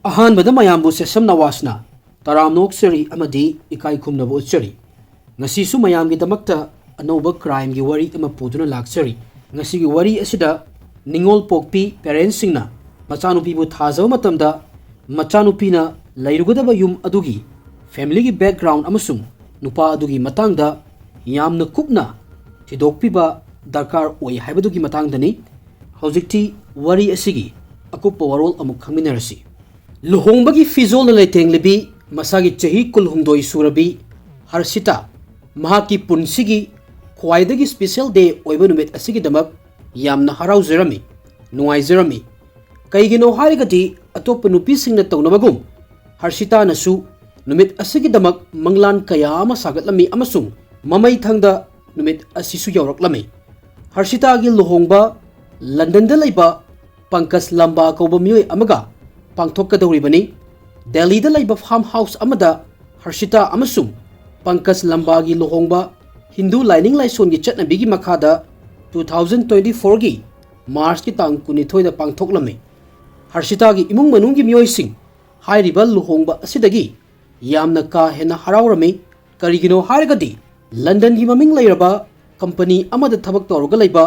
ꯑꯍꯥꯟꯕꯗ ꯃꯌꯥꯝꯕꯨ ꯁꯦꯁꯝ ꯅꯋꯥꯁꯅ ꯇꯔꯥꯝꯅꯣꯛꯆꯔꯤ ꯑꯃꯗꯤ ꯏꯀꯥꯏ ꯈꯨꯝꯅꯕ ꯎꯠꯆꯔꯤ꯫ ꯉꯁꯤꯁꯨ ꯃꯌꯥꯝꯒꯤꯗꯃꯛꯇ ꯑꯅꯧꯕ ꯀ꯭ꯔꯥꯏꯝꯒꯤ ꯋꯥꯔꯤ ꯑꯃ ꯄꯨꯗꯨꯅ ꯂꯥꯛꯆꯔꯤ꯫ ꯉꯁꯤꯒꯤ ꯋꯥꯔꯤ ꯑꯁꯤꯗ ꯅꯤꯡꯉꯣꯜ ꯄꯣꯛꯄꯤ ꯄꯦꯔꯦꯟꯠꯁꯤꯡꯅ ꯃꯆꯥꯅꯨꯄꯤꯕꯨ ꯊꯥꯖꯕ ꯃꯇꯝꯗ ꯃꯆꯥꯅꯨꯄꯤꯅ ꯂꯩꯔꯨꯒꯗꯕ ꯌꯨꯝ ꯑꯗꯨꯒꯤ ꯐꯦꯃꯤꯂꯤꯒꯤ ꯕꯦꯛꯒ꯭ꯔꯥꯎꯟꯗ ꯑꯃꯁꯨꯡ ꯅꯨꯄꯥ ꯑꯗꯨꯒꯤ ꯃꯇꯥꯡꯗ ꯌꯥꯝꯅ ꯀꯨꯞꯅ ꯊꯤꯗꯣꯛꯄꯤꯕ ꯗꯔꯀꯥꯔ ꯑꯣꯏ ꯍꯥꯏꯕꯗꯨꯒꯤ ꯃꯇꯥꯡꯗꯅꯤ꯫ ꯍꯧꯖꯤꯛꯇꯤ ꯋꯥꯔꯤ ꯑꯁꯤꯒꯤ ꯑꯀꯨꯞꯄ ꯋꯥꯔꯣꯜ ꯑꯃꯨꯛ ꯈꯪꯃꯤꯟꯅꯔꯁꯤ꯫ ꯂꯨꯍꯣꯡꯕꯒꯤ ꯐꯤꯖꯣꯜꯅ ꯂꯩꯇꯦꯡꯂꯤꯕꯤ ꯃꯁꯥꯒꯤ ꯆꯍꯤ 12 ꯁꯨꯔꯕꯤ ꯍꯔꯁꯤꯇꯥ ꯃꯍꯥꯛꯀꯤ ꯄꯨꯟꯁꯤꯒꯤ ꯈ꯭ꯋꯥꯏꯗꯒꯤ ꯁ꯭ꯄꯦꯁꯤꯌꯦꯜ ꯗꯦ ꯑꯣꯏꯕ ꯅꯨꯃꯤꯠ ꯑꯁꯤꯒꯤꯗꯃꯛ ꯌꯥꯝꯅ ꯍꯔꯥꯎꯖꯔꯝꯃꯤ, ꯅꯨꯡꯉꯥꯏꯖꯔꯝꯃꯤ꯫ ꯀꯩꯒꯤꯅꯣ ꯍꯥꯏꯔꯒꯗꯤ ꯑꯇꯣꯞꯄ ꯅꯨꯄꯤꯁꯤꯡꯅ ꯇꯧꯅꯕꯒꯨꯝ ꯍꯔꯁꯤꯇꯥꯅꯁꯨ ꯅꯨꯃꯤꯠ ꯑꯁꯤꯒꯤꯗꯃꯛ ꯃꯪꯂꯥꯟ ꯀꯌꯥ ꯑꯃ ꯁꯥꯒꯠꯂꯝꯃꯤ ꯑꯃꯁꯨꯡ ꯃꯃꯩꯊꯪꯗ ꯅꯨꯃꯤꯠ ꯑꯁꯤꯁꯨ ꯌꯧꯔꯛꯂꯝꯃꯤ꯫ ꯍꯔꯁꯤꯇꯥꯒꯤ ꯂꯨꯍꯣꯡꯕ ꯂꯟꯗꯟꯗ ꯂꯩꯕ ꯄꯪꯀꯖ ꯂꯝꯕꯥ ꯀꯧꯕ ꯃꯤꯑꯣꯏ ꯑꯃꯒ ꯄꯥꯡꯊꯣꯛꯀꯗꯧꯔꯤꯕꯅꯤ꯫ ꯗꯦꯜꯂꯤꯗ ꯂꯩꯕ ꯐꯥꯔꯝ ꯍꯥꯎꯁ ꯑꯃꯗ ꯍꯔꯁꯤꯇꯥ ꯑꯃꯁꯨꯡ ꯄꯪꯀꯖ ꯂꯝꯕꯥꯒꯤ ꯂꯨꯍꯣꯡꯕ ꯍꯤꯟꯗꯨ ꯂꯥꯏꯅꯤꯡ ꯂꯥꯏꯁꯣꯟꯒꯤ ꯆꯠꯅꯕꯤꯒꯤ ꯃꯈꯥꯗ 2024ꯒꯤ ꯃꯥꯔꯆꯀꯤ ꯇꯥꯡ 12ꯗ ꯄꯥꯡꯊꯣꯛꯂꯝꯃꯤ꯫ ꯍꯔꯁꯤꯇꯥꯒꯤ ꯏꯃꯨꯡ ꯃꯅꯨꯡꯒꯤ ꯃꯤꯑꯣꯏꯁꯤꯡ ꯍꯥꯏꯔꯤꯕ ꯂꯨꯍꯣꯡꯕ ꯑꯁꯤꯗꯒꯤ ꯌꯥꯝꯅ ꯀꯥ ꯍꯦꯟꯅ ꯍꯔꯥꯎꯔꯝꯃꯤ꯫ ꯀꯔꯤꯒꯤꯅꯣ ꯍꯥꯏꯔꯒꯗꯤ ꯂꯟꯗꯟꯒꯤ ꯃꯃꯤꯡ ꯂꯩꯔꯕ ꯀꯝꯄꯅꯤ ꯑꯃꯗ ꯊꯕꯛ ꯇꯧꯔꯒ ꯂꯩꯕ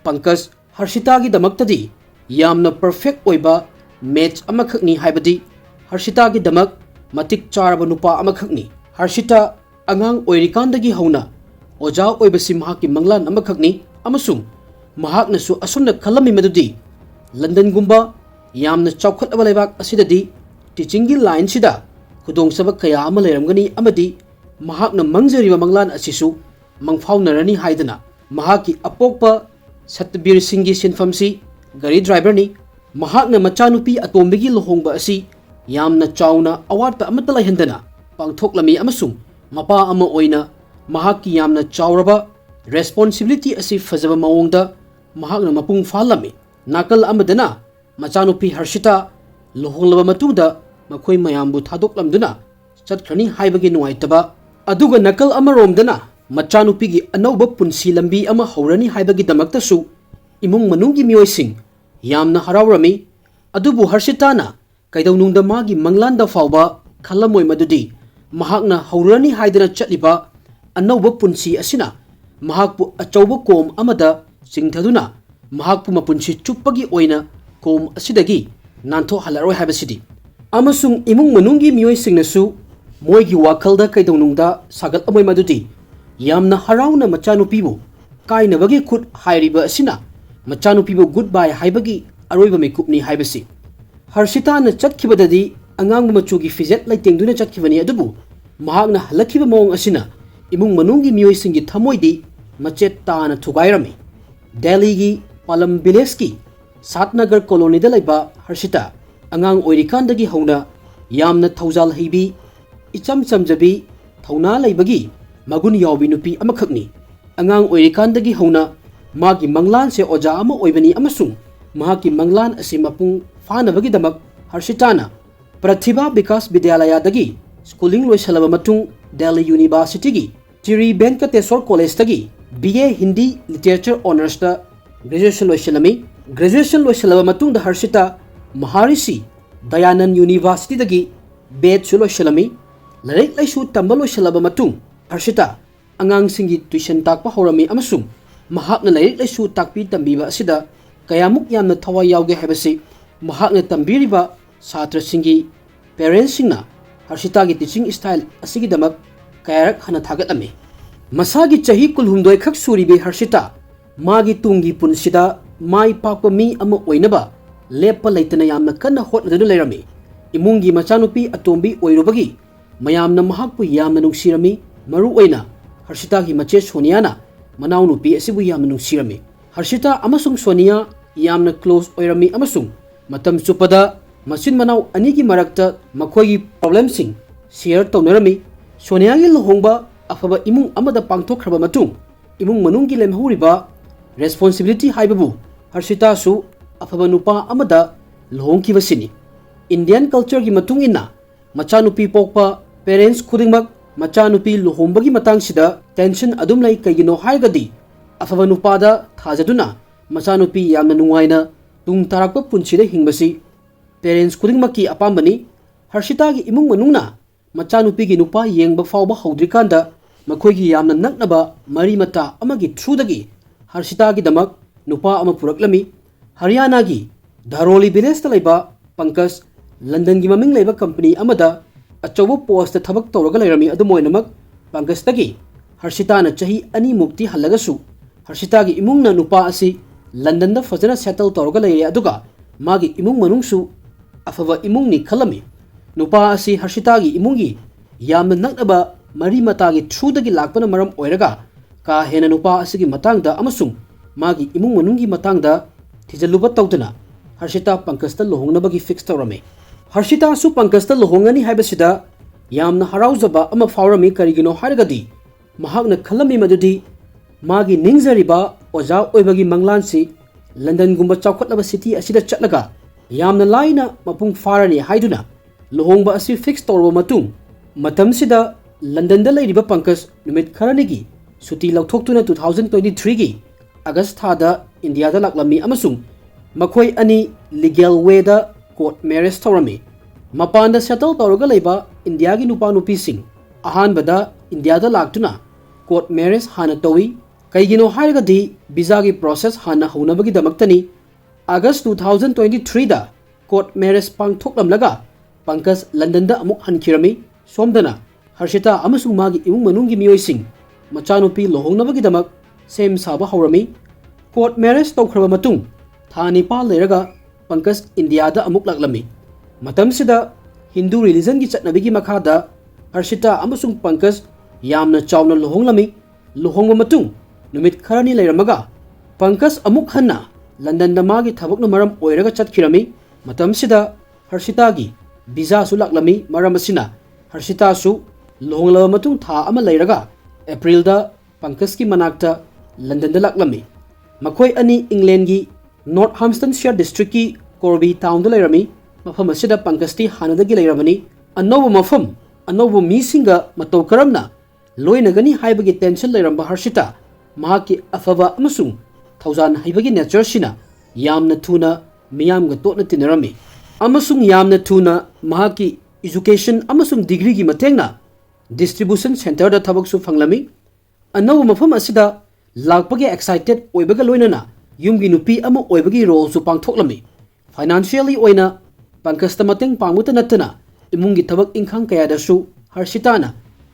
ꯄꯪꯀꯖ ꯍꯔꯁꯤꯇꯥꯒꯤꯗꯃꯛꯇꯗꯤ ꯌꯥꯝꯅ ꯄꯔꯐꯦꯛ ꯑꯣꯏꯕ ꯃꯦꯆ ꯑꯃꯈꯛꯅꯤ, ꯍꯥꯏꯕꯗꯤ ꯍꯔꯁꯤꯇꯥꯒꯤꯗꯃꯛ ꯃꯇꯤꯛ ꯆꯥꯔꯕ ꯅꯨꯄꯥ ꯑꯃꯈꯛꯅꯤ꯫ ꯍꯔꯁꯤꯇꯥ ꯑꯉꯥꯡ ꯑꯣꯏꯔꯤꯀꯥꯟꯗꯒꯤ ꯍꯧꯅ ꯑꯣꯖꯥ ꯑꯣꯏꯕꯁꯤ ꯃꯍꯥꯛꯀꯤ ꯃꯪꯂꯥꯟ ꯑꯃꯈꯛꯅꯤ ꯑꯃꯁꯨꯡ ꯃꯍꯥꯛꯅꯁꯨ ꯑꯁꯨꯝꯅ ꯈꯜꯂꯝꯃꯤ ꯃꯗꯨꯗꯤ ꯂꯟꯗꯟꯒꯨꯝꯕ ꯌꯥꯝꯅ ꯆꯥꯎꯈꯠꯂꯕ ꯂꯩꯕꯥꯛ ꯑꯁꯤꯗꯗꯤ ꯇꯤꯆꯤꯡꯒꯤ ꯂꯥꯏꯟꯁꯤꯗ ꯈꯨꯗꯣꯡꯆꯥꯕ ꯀꯌꯥ ꯑꯃ ꯂꯩꯔꯝꯒꯅꯤ ꯑꯃꯗꯤ ꯃꯍꯥꯛꯅ ꯃꯪꯖꯔꯤꯕ ꯃꯪꯂꯥꯟ ꯑꯁꯤꯁꯨ ꯃꯪꯐꯥꯎꯅꯔꯅꯤ ꯍꯥꯏꯗꯨꯅ ꯃꯍꯥꯛꯀꯤ ꯑꯄꯣꯛꯄ ꯁꯠꯇꯕꯤꯔ ꯁꯤꯡꯒꯤ ꯁꯤꯟꯐꯝꯁꯤ ꯒꯥꯔꯤ ꯗ꯭ꯔꯥꯏꯚꯔꯅꯤ꯫ ꯃꯍꯥꯛꯅ ꯃꯆꯥꯅꯨꯄꯤ ꯑꯇꯣꯝꯕꯤꯒꯤ ꯂꯨꯍꯣꯡꯕ ꯑꯁꯤ ꯌꯥꯝꯅ ꯆꯥꯎꯅ ꯑꯋꯥꯠꯄ ꯑꯃꯠꯇ ꯂꯩꯍꯟꯗꯅ ꯄꯥꯡꯊꯣꯛꯂꯝꯃꯤ ꯑꯃꯁꯨꯡ ꯃꯄꯥ ꯑꯃ ꯑꯣꯏꯅ ꯃꯍꯥꯛꯀꯤ ꯌꯥꯝꯅ ꯆꯥꯎꯔꯕ ꯔꯦꯁꯄꯣꯟꯁꯤꯕꯤꯂꯤꯇꯤ ꯑꯁꯤ ꯐꯖꯕ ꯃꯑꯣꯡꯗ ꯃꯍꯥꯛꯅ ꯃꯄꯨꯡ ꯐꯥꯍꯜꯂꯝꯃꯤ꯫ ꯅꯥꯀꯜ ꯑꯃꯗꯅ ꯃꯆꯥꯅꯨꯄꯤ ꯍꯔꯁꯤꯇꯥ ꯂꯨꯍꯣꯡꯂꯕ ꯃꯇꯨꯡꯗ ꯃꯈꯣꯏ ꯃꯌꯥꯝꯕꯨ ꯊꯥꯗꯣꯛꯂꯝꯗꯨꯅ ꯆꯠꯈ꯭ꯔꯅꯤ ꯍꯥꯏꯕꯒꯤ ꯅꯨꯡꯉꯥꯏꯇꯕ, ꯑꯗꯨꯒ ꯅꯥꯀꯜ ꯑꯃꯔꯣꯝꯗꯅ ꯃꯆꯥꯅꯨꯄꯤꯒꯤ ꯑꯅꯧꯕ ꯄꯨꯟꯁꯤ ꯂꯝꯕꯤ ꯑꯃ ꯍꯧꯔꯅꯤ ꯍꯥꯏꯕꯒꯤꯗꯃꯛꯇꯁꯨ ꯏꯃꯨꯡ ꯃꯅꯨꯡꯒꯤ ꯃꯤꯑꯣꯏꯁꯤꯡ ꯌꯥꯝꯅ ꯍꯔꯥꯎꯔꯝꯃꯤ꯫ ꯑꯗꯨꯕꯨ ꯍꯔꯁꯤꯇꯥꯅ ꯀꯩꯗꯧꯅꯨꯡꯗ ꯃꯥꯒꯤ ꯃꯪꯂꯥꯟꯗ ꯐꯥꯎꯕ ꯈꯜꯂꯝꯃꯣꯏ ꯃꯗꯨꯗꯤ ꯃꯍꯥꯛꯅ ꯍꯧꯔꯅꯤ ꯍꯥꯏꯗꯅ ꯆꯠꯂꯤꯕ ꯑꯅꯧꯕ ꯄꯨꯟꯁꯤ ꯑꯁꯤꯅ ꯃꯍꯥꯛꯄꯨ ꯑꯆꯧꯕ ꯀꯣꯝ ꯑꯃꯗ ꯆꯤꯡꯊꯗꯨꯅ ꯃꯍꯥꯛꯄꯨ ꯃꯄꯨꯟꯁꯤ ꯆꯨꯞꯄꯒꯤ ꯑꯣꯏꯅ ꯀꯣꯝ ꯑꯁꯤꯗꯒꯤ ꯅꯥꯟꯊꯣꯛꯍꯜꯂꯔꯣꯏ ꯍꯥꯏꯕꯁꯤꯗꯤ꯫ ꯑꯃꯁꯨꯡ ꯏꯃꯨꯡ ꯃꯅꯨꯡꯒꯤ ꯃꯤꯑꯣꯏꯁꯤꯡꯅꯁꯨ ꯃꯣꯏꯒꯤ ꯋꯥꯈꯜꯗ ꯀꯩꯗꯧꯅꯨꯡꯗ ꯁꯥꯒꯠꯂꯝꯃꯣꯏ ꯃꯗꯨꯗꯤ ꯌꯥꯝꯅ ꯍꯔꯥꯎꯅ ꯃꯆꯥꯅꯨꯄꯤꯕꯨ ꯀꯥꯏꯅꯕꯒꯤ ꯈꯨꯠ ꯍꯥꯏꯔꯤꯕ ꯑꯁꯤꯅ ꯃꯆꯥꯅꯨꯄꯤꯕꯨ ꯒꯨꯗ ꯕꯥꯏ ꯍꯥꯏꯕꯒꯤ ꯑꯔꯣꯏꯕ ꯃꯤꯀꯨꯞꯅꯤ ꯍꯥꯏꯕꯁꯤ꯫ ꯍꯔꯁꯤꯇꯥꯅ ꯆꯠꯈꯤꯕꯗꯗꯤ ꯑꯉꯥꯡꯕ ꯃꯆꯨꯒꯤ ꯐꯤꯖꯦꯠ ꯂꯩꯇꯦꯡꯗꯨꯅ ꯆꯠꯈꯤꯕꯅꯤ, ꯑꯗꯨꯕꯨ ꯃꯍꯥꯛꯅ ꯍꯜꯂꯛꯈꯤꯕ ꯃꯑꯣꯡ ꯑꯁꯤꯅ ꯏꯃꯨꯡ ꯃꯅꯨꯡꯒꯤ ꯃꯤꯑꯣꯏꯁꯤꯡꯒꯤ ꯊꯃꯣꯏꯗꯤ ꯃꯆꯦꯠ ꯇꯥꯅ ꯊꯨꯒꯥꯏꯔꯝꯃꯤ꯫ ꯗꯦꯜꯂꯤꯒꯤ ꯄꯥꯂꯝ ꯚꯤꯂꯦꯖꯀꯤ ꯁꯥꯠꯅꯒꯔ ꯀꯣꯂꯣꯅꯤꯗ ꯂꯩꯕ ꯍꯔꯁꯤꯇꯥ ꯑꯉꯥꯡ ꯑꯣꯏꯔꯤꯀꯥꯟꯗꯒꯤ ꯍꯧꯅ ꯌꯥꯝꯅ ꯊꯧꯖꯥꯜ ꯍꯩꯕꯤ, ꯏꯆꯝ ꯆꯝꯖꯕꯤ, ꯊꯧꯅꯥ ꯂꯩꯕꯒꯤ ꯃꯒꯨꯟ ꯌꯥꯎꯕꯤ ꯅꯨꯄꯤ ꯑꯃꯈꯛꯅꯤ꯫ ꯑꯉꯥꯡ ꯑꯣꯏꯔꯤꯀꯥꯟꯗꯒꯤ ꯍꯧꯅ ꯃꯥꯒꯤ ꯃꯪꯂꯥꯟꯁꯦ ꯑꯣꯖꯥ ꯑꯃ ꯑꯣꯏꯕꯅꯤ ꯑꯃꯁꯨꯡ ꯃꯍꯥꯛꯀꯤ ꯃꯪꯂꯥꯟ ꯑꯁꯤ ꯃꯄꯨꯡ ꯐꯥꯅꯕꯒꯤꯗꯃꯛ ꯍꯔꯁꯤꯇꯥꯅ ꯄ꯭ꯔꯊꯤꯚꯥ ꯕꯤꯀꯥꯁ ꯕꯤꯗ꯭ꯌꯥꯂꯌꯥꯗꯒꯤ ꯁ꯭ꯀꯨꯂꯤꯡ ꯂꯣꯏꯁꯤꯜꯂꯕ ꯃꯇꯨꯡ ꯗꯦꯜꯂꯤ ꯌꯨꯅꯤꯚꯔꯁꯤꯇꯤꯒꯤ ꯁ꯭ꯔꯤ ꯚꯦꯡꯀꯇꯦꯁ꯭ꯋꯔ ꯀꯣꯂꯦꯖꯇꯒꯤ BA ꯍꯤꯟꯗꯤ ꯂꯤꯇꯔꯦꯆꯔ ꯑꯣꯅꯔꯁꯇ ꯒ꯭ꯔꯦꯖꯨꯑꯦꯁꯟ ꯂꯣꯏꯁꯤꯜꯂꯝꯃꯤ꯫ ꯒ꯭ꯔꯦꯖꯨꯑꯦꯁꯟ ꯂꯣꯏꯁꯤꯜꯂꯕ ꯃꯇꯨꯡꯗ ꯍꯔꯁꯤꯇꯥ ꯃꯍꯥꯔꯤꯁꯤ ꯗꯌꯥꯅꯟꯗ ꯌꯨꯅꯤꯚꯔꯁꯤꯇꯤꯗꯒꯤ B.Edꯁꯨ ꯂꯣꯏꯁꯤꯜꯂꯝꯃꯤ꯫ ꯂꯥꯏꯔꯤꯛ ꯂꯥꯏꯁꯨ ꯇꯝꯕ ꯂꯣꯏꯁꯤꯜꯂꯕ ꯃꯇꯨꯡ ꯍꯔꯁꯤꯇꯥ ꯑꯉꯥꯡꯁꯤꯡꯒꯤ ꯇ꯭ꯌꯨꯁꯟ ꯇꯥꯛꯄ ꯍꯧꯔꯝꯃꯤ ꯑꯃꯁꯨꯡ ꯃꯍꯥꯛꯅ ꯂꯥꯏꯔꯤꯛ ꯂꯥꯏꯁꯨ ꯇꯥꯛꯄꯤ ꯇꯝꯕꯤꯕ ꯑꯁꯤꯗ ꯀꯌꯥꯃꯨꯛ ꯌꯥꯝꯅ ꯊꯋꯥꯏ ꯌꯥꯎꯒꯦ ꯍꯥꯏꯕꯁꯤ ꯃꯍꯥꯛꯅ ꯇꯝꯕꯤꯔꯤꯕ ꯁꯥꯇ꯭ꯔꯁꯤꯡꯒꯤ ꯄꯦꯔꯦꯟꯠꯁꯤꯡꯅ ꯍꯔꯁꯤꯇꯥꯒꯤ ꯇꯤꯆꯤꯡ ꯁ꯭ꯇꯥꯏꯜ ꯑꯁꯤꯒꯤꯗꯃꯛ ꯀꯌꯥꯔꯛ ꯍꯟꯅ ꯊꯥꯒꯠꯂꯝꯃꯤ꯫ ꯃꯁꯥꯒꯤ ꯆꯍꯤ 12 ꯈꯛ ꯁꯨꯔꯤꯕꯤ ꯍꯔꯁꯤꯇꯥ ꯃꯥꯒꯤ ꯇꯨꯡꯒꯤ ꯄꯨꯟꯁꯤꯗ ꯃꯥꯏ ꯄꯥꯛꯄ ꯃꯤ ꯑꯃ ꯑꯣꯏꯅꯕ ꯂꯦꯞꯄ ꯂꯩꯇꯅ ꯌꯥꯝꯅ ꯀꯟꯅ ꯍꯣꯠꯅꯗꯨꯅ ꯂꯩꯔꯝꯃꯤ꯫ ꯏꯃꯨꯡꯒꯤ ꯃꯆꯥꯅꯨꯄꯤ ꯑꯇꯣꯝꯕꯤ ꯑꯣꯏꯔꯨꯕꯒꯤ ꯃꯌꯥꯝꯅ ꯃꯍꯥꯛꯄꯨ ꯌꯥꯝꯅ ꯅꯨꯡꯁꯤꯔꯝꯃꯤ, ꯃꯔꯨꯑꯣꯏꯅ ꯍꯔꯁꯤꯇꯥꯒꯤ ꯃꯆꯦ ꯁꯣꯅꯤꯌꯥꯅ ꯃꯅꯥꯎꯅꯨꯄꯤ ꯑꯁꯤꯕꯨ ꯌꯥꯝꯅ ꯅꯨꯡꯁꯤꯔꯝꯃꯤ꯫ ꯍꯔꯁꯤꯇꯥ ꯑꯃꯁꯨꯡ ꯁꯣꯅꯤꯌꯥ ꯌꯥꯝꯅ ꯀ꯭ꯂꯣꯖ ꯑꯣꯏꯔꯝꯃꯤ ꯑꯃꯁꯨꯡ ꯃꯇꯝ ꯆꯨꯞꯄꯗ ꯃꯆꯤꯟ ꯃꯅꯥꯎ ꯑꯅꯤꯒꯤ ꯃꯔꯛꯇ ꯃꯈꯣꯏꯒꯤ ꯄ꯭ꯔꯣꯕ꯭ꯂꯦꯝꯁꯤꯡ ꯁꯦꯌꯔ ꯇꯧꯅꯔꯝꯃꯤ꯫ ꯁꯣꯅꯤꯌꯥꯒꯤ ꯂꯨꯍꯣꯡꯕ ꯑꯐꯕ ꯏꯃꯨꯡ ꯑꯃꯗ ꯄꯥꯡꯊꯣꯛꯈ꯭ꯔꯕ ꯃꯇꯨꯡ ꯏꯃꯨꯡ ꯃꯅꯨꯡꯒꯤ ꯂꯦꯝꯍꯧꯔꯤꯕ ꯔꯦꯁꯄꯣꯟꯁꯤꯕꯤꯂꯤꯇꯤ ꯍꯥꯏꯕꯕꯨ ꯍꯔꯁꯤꯇꯥꯁꯨ ꯑꯐꯕ ꯅꯨꯄꯥ ꯑꯃꯗ ꯂꯨꯍꯣꯡꯈꯤꯕꯁꯤꯅꯤ꯫ ꯏꯟꯗꯤꯌꯟ ꯀꯜꯆꯔꯒꯤ ꯃꯇꯨꯡ ꯏꯟꯅ ꯃꯆꯥꯅꯨꯄꯤ ꯄꯣꯛꯄ ꯄꯦꯔꯦꯟꯠꯁ ꯈꯨꯗꯤꯡꯃꯛ ꯃꯆꯥꯅꯨꯄꯤ ꯂꯨꯍꯣꯡꯕꯒꯤ ꯃꯇꯥꯡꯁꯤꯗ ꯇꯦꯟꯁꯟ ꯑꯗꯨꯝ ꯂꯩ꯫ ꯀꯩꯒꯤꯅꯣ ꯍꯥꯏꯔꯒꯗꯤ ꯑꯐꯕ ꯅꯨꯄꯥꯗ ꯊꯥꯖꯗꯨꯅ ꯃꯆꯥꯅꯨꯄꯤ ꯌꯥꯝꯅ ꯅꯨꯡꯉꯥꯏꯅ ꯇꯨꯡ ꯇꯥꯔꯛꯄ ꯄꯨꯟꯁꯤꯗ ꯍꯤꯡꯕꯁꯤ parents khudingmaki apambani Harshita gi imung manungna machanupi gi nupa yengba fawba hawdrikanda makhoigi yamna naknaba mari mata amagi through-dagi Harshita gi damak nupa ama puraklami. Haryana gi Dharoli village ta laiba Pankaj London gi maming laiba company amada achobo post ta thabak tawraga lairami adumoinamak Pankaj tagi Harshita na chahi ani mukti halagasu Harshita gi imungna nupa asi London da fajana settle tawraga laire aduga magi imung manungsu afaba imung ni khalami. Nupa asi Harshita gi imungi yamna naknaba mari mata gi through-dagi lakpana maram oiraga ka hena nupa asi gi matangda amasung magi imung manungi matangda thijaluba tawdana Harshita Pankaj ta lohongnabagi fix tawrame. Harshita su Pankaj ta lohongani haibasida yamna harauzaba ama fawrami karigino haragadi mahakna khalami madudi magi ningzariba oja oibagi manglansi London gumba chawkhatlaba city asida chatlaga yamna laina mapung farani haiduna lohongba asi fix tawrba matung matamsida London da lairiba Pankaj numit kharanigi suti lauthokhtuna 2023 gi August thada India da laklami amasung makhoi ani legal way da court marriage tawrami. Mapanda settle tawraga laiba India gi nupa nupi sing ahanbada India da laktuna court marriage hana tawi kaigino hairagadi visa gi process hana haunabagi damaktani August 2023 da court marriage pangthoklamlaga Pankaj London da amuk hankirami. Somdana Harshita amasung magi imung manunggi miyoising machanupi lohongnabagi damak sem saba haurami. Court marriage tawkhraba matung tha nipal leiraga Pankaj India da amuk laklami. Matamsida Hindu religion gi chatnabigi makhada Harshita amasung Pankaj yamna chawna lohonglami. Lohongba matung numit kharani leiramaga Pankaj amuk hanna London da magi thabakna maram oiraga chatkirami. Matamsida Harshita gi visa su laklami maram asina Harshita su lohonglaba matung tha ama leiraga April da Pankaj ki manakta London da laklami. Makhoi ani England gi Northamptonshire district ki Corby town da leirami. Mafam asida Pankaj ti hanadagi leiramani. Anoba mafam anoba misinga matau karamna loinagani haibagi tension leiramba Harshita mahaki afaba amasung thousand haibagi nature sina yamna thuna miyamga totna tinarami. Amasung yamna thuna mahaki education amasung degree gi matengna distribution center da thabak su phanglami. Anoba mafam asida lakpagi excited oibaga loinana yumgi nupi ama oibagi role su pangthoklami. Financially oina Pankaj ta mateng pangmuta natana imungi thabak ingkhang kaya da su Harshita na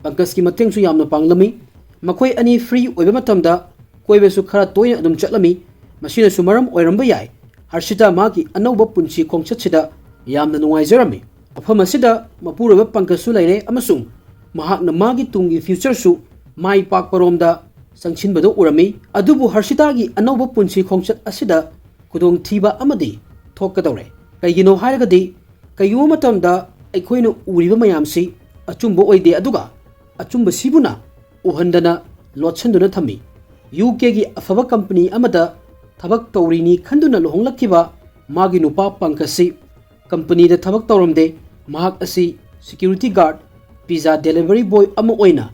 Pankaj ki mateng su yamna panglami. Makhoi ani free oiba matamda koibe su khara toina adum chatlami. Masina su maram oiramba yai Harshita magi anauba punchi khongchatsida yamna nungaizarami. Afam asida mapuraba Pankaj su leire amasung mahakna magi tungi future su mai pakparomda sangchinbado urami. Adubu Harshita gi anauba punchi khongchat asida kudong thiba amadi thokadore. Kaigino hairagadi kayo matamda aikhoina uriba mayamsi achumbo oide aduga achumba sibuna uhandana lotchanduna thami. UK gi afaba company amada thabak tawrini khanduna lohonglakkiba magi nupa Pankaj company da thabak tawramde mahak asi security guard pizza delivery boy ama oina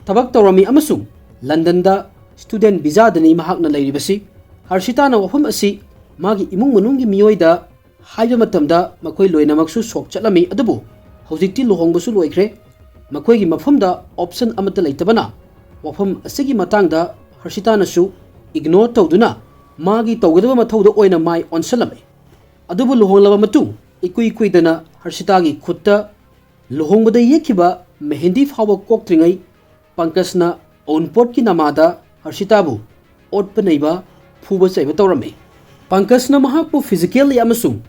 thabak tawrami amasung London da student visa dani mahakna leiribasi. Harshita na wafam asi magi imung manunggi miyoida haiba matamda makhoi loinamaksu sok chatlami adubu hojikti lohongbasu loikre. Makhoi gi mafamda option amata leitabana wafam asigi matangda Harshita na su ignore tawduna magi tawgadaba mathauda oina mai onsalame. Adubu lohonglaba matung ikui kuidana Harshita gi khutta lohongbada yekhiba mehendi fawa koktringai Pankaj na onport ki namada Harshita bu otpanaiba phuba chaiba tawrame. Pankaj na mahakpu physically amasung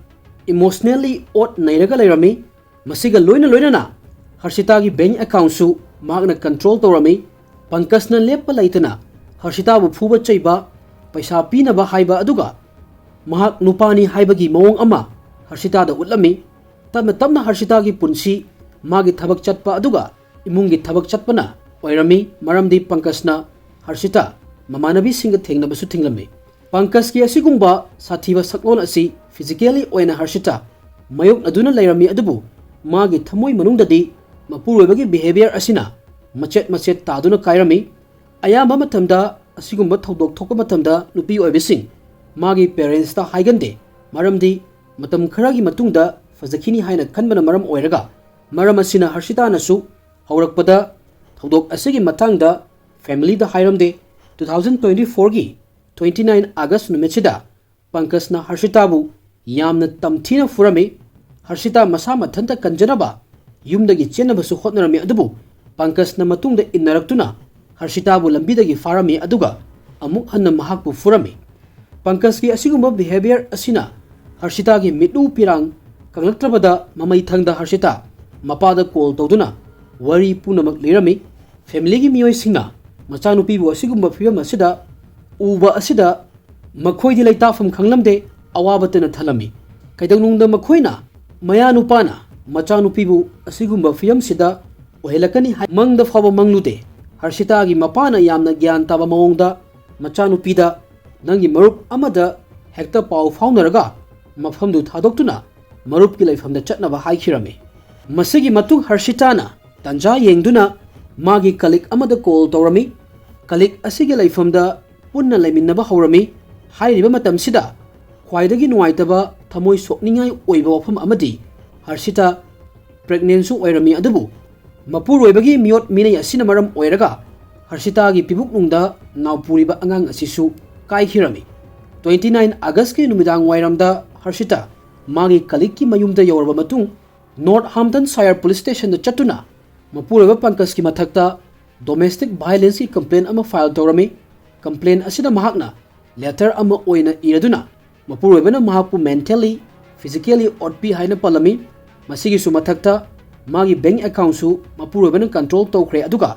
emotionally ot nairaga leirami. Masiga loina na Harshita gi bank account su mahakna control tawrami. Pankaj na lepa laitana Harshita bu phuba chaiba paisa pinaba haiba aduga mahak nupani haibagi mawong ama Harshita da utlami. Tamna Harshita gi punsi magi thabak chatpa aduga imungi thabak chatpana oirami maramdi Pankaj na Harshita mamanabi singa thengnabasu thinglami. Pankaj ki asigumba sathiba saklon asi physically oina Harshita mayok aduna leirami adubu magi thamoi manungdadi mapuroibagi behavior asina machet taduna kairami. Ayamba matamda asigumba thodok thokpa matamda nupi oibising magi parents ta haigande maramdi matam kharagi matungda ꯐꯖꯈꯤꯅꯤ ꯍꯥꯏꯅ ꯈꯟꯕꯅ ꯃꯔꯝ ꯑꯣꯏꯔꯒ ꯃꯔꯝ ꯑꯁꯤꯅ ꯍꯔꯁꯤꯇꯥꯅꯁꯨ ꯍꯧꯔꯛꯄꯗ ꯊꯧꯗꯣꯛ ꯑꯁꯤꯒꯤ ꯃꯇꯥꯡꯗ ꯐꯦꯃꯤꯂꯤꯗ ꯍꯥꯏꯔꯝꯗꯦ꯫ 2024ꯒꯤ 29 ꯑꯥꯒꯁ ꯅꯨꯃꯤꯠꯁꯤꯗ ꯄꯪꯀꯖꯅ ꯍꯔꯁꯤꯇꯥꯕꯨ ꯌꯥꯝꯅ ꯇꯝꯊꯤꯅ ꯐꯨꯔꯝꯃꯤ꯫ ꯍꯔꯁꯤꯇꯥ ꯃꯁꯥ ꯃꯊꯟꯇ ꯀꯟꯖꯅꯕ ꯌꯨꯝꯗꯒꯤ ꯆꯦꯟꯅꯕꯁꯨ ꯍꯣꯠꯅꯔꯝꯃꯤ, ꯑꯗꯨꯕꯨ ꯄꯪꯀꯖꯅ ꯃꯇꯨꯡꯗ ꯏꯟꯅꯔꯛꯇꯨꯅ ꯍꯔꯁꯤꯇꯥꯕꯨ ꯂꯝꯕꯤꯗꯒꯤ ꯐꯥꯔꯝꯃꯤ ꯑꯗꯨꯒ ꯑꯃꯨꯛ ꯍꯟꯅ ꯃꯍꯥꯛꯄꯨ ꯐꯨꯔꯝꯃꯤ꯫ ꯄꯪꯀꯖꯒꯤ ꯑꯁꯤꯒꯨꯝꯕ ꯕꯤꯍꯦꯕꯤꯌꯔ ꯑꯁꯤꯅ ꯍꯔꯁꯤꯇꯥꯒꯤ ꯃꯤꯠꯂꯨ ꯄꯤꯔꯥꯡ ꯀꯪꯂꯛꯇ꯭ꯔꯕꯗ ꯃꯃꯩ ꯊꯪꯗ ꯍꯔꯁꯤꯇꯥ ꯃꯄꯥꯗ ꯀꯣꯜ ꯇꯧꯗꯨꯅ ꯋꯥꯔꯤ ꯄꯨꯝꯅꯃꯛ ꯂꯤꯔꯝꯃꯤ꯫ ꯐꯦꯃꯤꯂꯤꯒꯤ ꯃꯤꯑꯣꯏꯁꯤꯡꯅ ꯃꯆꯥꯅꯨꯄꯤꯕꯨ ꯑꯁꯤꯒꯨꯝꯕ ꯐꯤꯚꯝ ꯑꯁꯤꯗ ꯎꯕ ꯑꯁꯤꯗ ꯃꯈꯣꯏꯗꯤ ꯂꯩꯇꯥꯐꯝ ꯈꯪꯂꯝꯗꯦ, ꯑꯋꯥꯕꯇꯅ ꯊꯜꯂꯝꯃꯤ꯫ ꯀꯩꯗꯧꯅꯨꯡꯗ ꯃꯈꯣꯏꯅ ꯃꯌꯥꯅꯨꯄꯥꯅ ꯃꯆꯥꯅꯨꯄꯤꯕꯨ ꯑꯁꯤꯒꯨꯝꯕ ꯐꯤꯚꯝꯁꯤꯗ ꯑꯣꯏꯍꯜꯂꯛꯀꯅꯤ ꯍꯥꯏ ꯃꯪꯗ ꯐꯥꯎꯕ ꯃꯪꯂꯨꯗꯦ꯫ ꯍꯔꯁꯤꯇꯥꯒꯤ ꯃꯄꯥꯅ ꯌꯥꯝꯅ ꯒ꯭ꯌꯥꯟ ꯇꯥꯕ ꯃꯑꯣꯡꯗ ꯃꯆꯥꯅꯨꯄꯤꯗ ꯅꯪꯒꯤ ꯃꯔꯨꯞ ꯑꯃꯗ ꯍꯦꯛꯇ ꯄꯥꯎ ꯐꯥꯎꯅꯔꯒ ꯃꯐꯝꯗꯨ ꯊꯥꯗꯣꯛꯇꯨꯅ ꯃꯔꯨꯞꯀꯤ ꯂꯩꯐꯝꯗ ꯆꯠꯅꯕ ꯍꯥꯏꯈꯤꯔꯝꯃꯤ꯫ ꯃꯁꯤꯒꯤ ꯃꯇꯨꯡ ꯍꯔꯁꯤꯇꯥꯅ ꯇꯥꯟꯖꯥ ꯌꯦꯡꯗꯨꯅ ꯃꯥꯒꯤ ꯀꯂꯤꯛ ꯑꯃꯗ ꯀꯣꯜ ꯇꯧꯔꯝꯃꯤ꯫ ꯀꯂꯤꯛ ꯑꯁꯤꯒꯤ ꯂꯩꯐꯝꯗ ꯄꯨꯟꯅ ꯂꯩꯃꯤꯟꯅꯕ ꯍꯧꯔꯝꯃꯤ꯫ ꯍꯥꯏꯔꯤꯕ ꯃꯇꯝꯁꯤꯗ ꯈ꯭ꯋꯥꯏꯗꯒꯤ ꯅꯨꯡꯉꯥꯏꯇꯕ ꯊꯃꯣꯏ ꯁꯣꯛꯅꯤꯡꯉꯥꯏ ꯑꯣꯏꯕ ꯋꯥꯐꯝ ꯑꯃꯗꯤ ꯍꯔꯁꯤꯇꯥ ꯄ꯭ꯔꯦꯒꯅꯦꯟꯁꯨ ꯑꯣꯏꯔꯝꯃꯤ, ꯑꯗꯨꯕꯨ ꯃꯄꯨꯔꯣꯏꯕꯒꯤ ꯃꯤꯑꯣꯠ ꯃꯤꯅꯩ ꯑꯁꯤꯅ ꯃꯔꯝ ꯑꯣꯏꯔꯒ ꯍꯔꯁꯤꯇꯥꯒꯤ ꯄꯤꯕꯨꯛꯅꯨꯡꯗ ꯅꯥꯎꯄꯨꯔꯤꯕ ꯑꯉꯥꯡ ꯑꯁꯤꯁꯨ ꯀꯥꯏꯈꯤꯔꯝꯃꯤ꯫ 29 ꯑꯥꯒꯁꯀꯤ ꯅꯨꯃꯤꯗꯥꯡ ꯋꯥꯏꯔꯝꯗ ꯍꯔꯁꯤꯇꯥ ꯃꯥꯒꯤ ꯀꯂꯤꯛꯀꯤ ꯃꯌꯨꯝꯗ ꯌꯧꯔꯕ ꯃꯇꯨꯡ ꯅꯣꯔꯊꯍꯥꯝꯞꯇꯟꯁꯥꯌꯔ ꯄꯨꯂꯤꯁ ꯁ꯭ꯇꯦꯁꯟꯗ ꯆꯠꯇꯨꯅ ꯃꯄꯨꯔꯣꯏꯕ ꯄꯪꯀꯖꯀꯤ ꯃꯊꯛꯇ ꯗꯣꯃꯦꯁꯇꯤꯛ ꯚꯥꯏꯑꯣꯂꯦꯟꯁꯀꯤ ꯀꯝꯄ꯭ꯂꯦꯟ ꯑꯃ ꯐꯥꯏꯜ ꯇꯧꯔꯝꯃꯤ꯫ ꯀꯝꯄ꯭ꯂꯦꯟ ꯑꯁꯤꯗ ꯃꯍꯥꯛꯅ ꯂꯦꯇꯔ ꯑꯃ ꯑꯣꯏꯅ ꯏꯔꯗꯨꯅ ꯃꯄꯨꯔꯣꯏꯕꯅ ꯃꯍꯥꯛꯄꯨ ꯃꯦꯟꯇꯦꯜꯂꯤ, ꯐꯤꯖꯤꯀꯦꯜꯂꯤ ꯑꯣꯠꯄꯤ ꯍꯥꯏꯅ ꯄꯜꯂꯝꯃꯤ꯫ ꯃꯁꯤꯒꯤꯁꯨ ꯃꯊꯛꯇ ꯃꯥꯒꯤ ꯕꯦꯡꯛ ꯑꯦꯀꯥꯎꯟꯠꯁꯨ ꯃꯄꯨꯔꯣꯏꯕꯅ ꯀꯟꯇ꯭ꯔꯣꯜ ꯇꯧꯈ꯭ꯔꯦ ꯑꯗꯨꯒ